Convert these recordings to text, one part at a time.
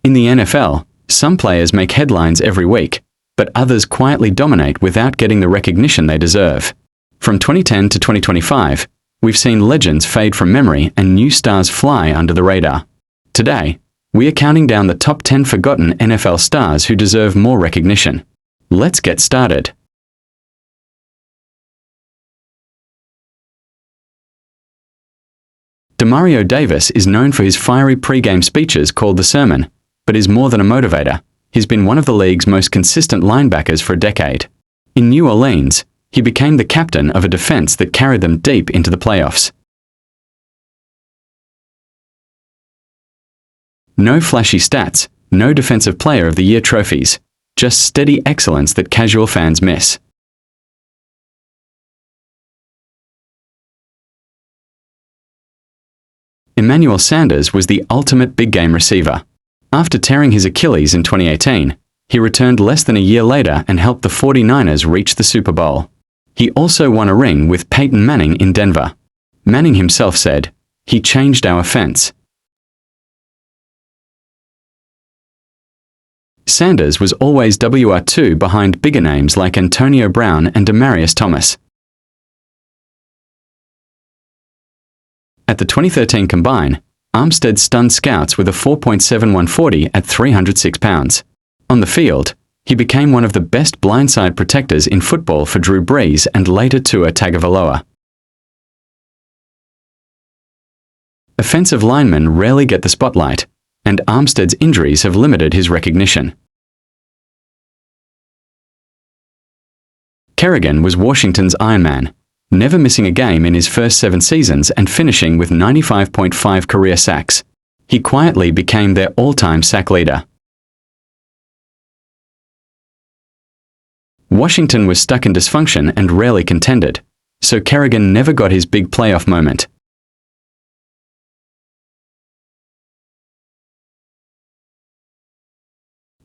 In the NFL, some players make headlines every week, but others quietly dominate without getting the recognition they deserve. From 2010 to 2025, we've seen legends fade from memory and new stars fly under the radar. Today, we are counting down the top 10 forgotten NFL stars who deserve more recognition. Let's get started. Demario Davis is known for his fiery pre-game speeches called the sermon, but is more than a motivator. He's been one of the league's most consistent linebackers for a decade. In New Orleans, he became the captain of a defense that carried them deep into the playoffs. No flashy stats, no Defensive Player of the Year trophies, just steady excellence that casual fans miss. Emmanuel Sanders was the ultimate big-game receiver. After tearing his Achilles in 2018, he returned less than a year later and helped the 49ers reach the Super Bowl. He also won a ring with Peyton Manning in Denver. Manning himself said, "He changed our offense." Sanders was always WR2 behind bigger names like Antonio Brown and Demaryius Thomas. At the 2013 Combine, Armstead stunned scouts with a 4.71 40 at 306 pounds. On the field, he became one of the best blindside protectors in football for Drew Brees and later Tua Tagovailoa. Offensive linemen rarely get the spotlight, and Armstead's injuries have limited his recognition. Kerrigan was Washington's Iron Man, never missing a game in his first 7 seasons and finishing with 95.5 career sacks. He quietly became their all-time sack leader. Washington was stuck in dysfunction and rarely contended, so Kerrigan never got his big playoff moment.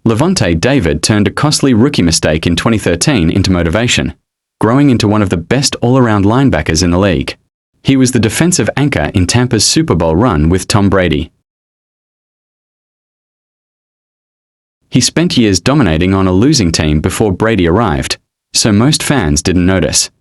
Lavonte David turned a costly rookie mistake in 2013 into motivation, growing into one of the best all-around linebackers in the league. He was the defensive anchor in Tampa's Super Bowl run with Tom Brady. He spent years dominating on a losing team before Brady arrived, so most fans didn't notice.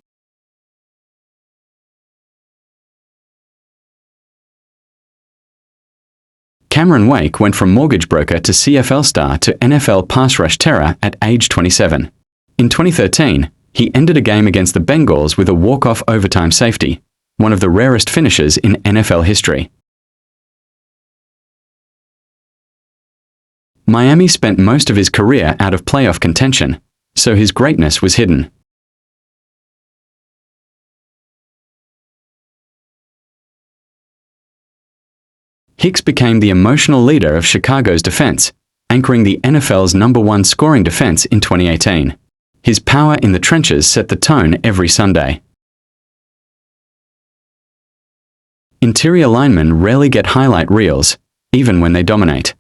Cameron Wake went from mortgage broker to CFL star to NFL pass rush terror at age 27. In 2013, he ended a game against the Bengals with a walk-off overtime safety, one of the rarest finishes in NFL history. Miami spent most of his career out of playoff contention, so his greatness was hidden. Hicks became the emotional leader of Chicago's defense, anchoring the NFL's #1 scoring defense in 2018. His power in the trenches set the tone every Sunday. Interior linemen rarely get highlight reels, even when they dominate.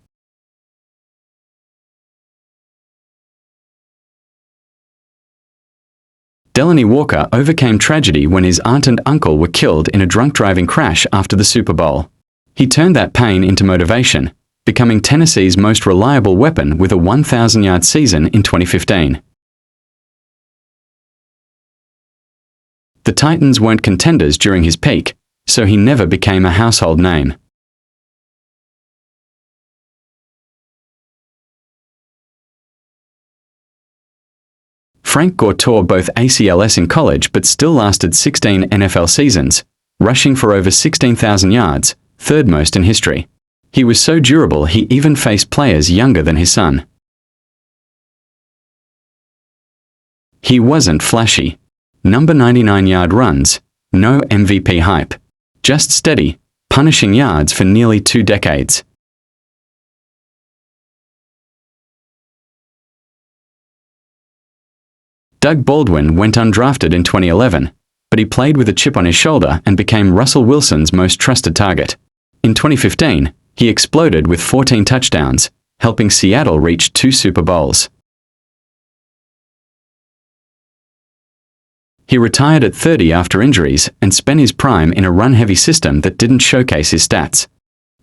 Delaney Walker overcame tragedy when his aunt and uncle were killed in a drunk driving crash after the Super Bowl. He turned that pain into motivation, becoming Tennessee's most reliable weapon with a 1,000-yard season in 2015. The Titans weren't contenders during his peak, so he never became a household name. Frank Gore tore both ACLs in college but still lasted 16 NFL seasons, rushing for over 16,000 yards, third most in history. He was so durable he even faced players younger than his son. He wasn't flashy. Number 99-yard runs, no MVP hype. Just steady, punishing yards for nearly 2 decades. Doug Baldwin went undrafted in 2011, but he played with a chip on his shoulder and became Russell Wilson's most trusted target. In 2015, he exploded with 14 touchdowns, helping Seattle reach 2 Super Bowls. He retired at 30 after injuries and spent his prime in a run-heavy system that didn't showcase his stats.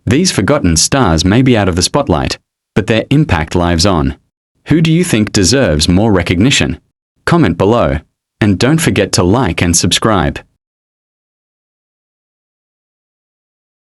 These forgotten stars may be out of the spotlight, but their impact lives on. Who do you think deserves more recognition? Comment below, and don't forget to like and subscribe.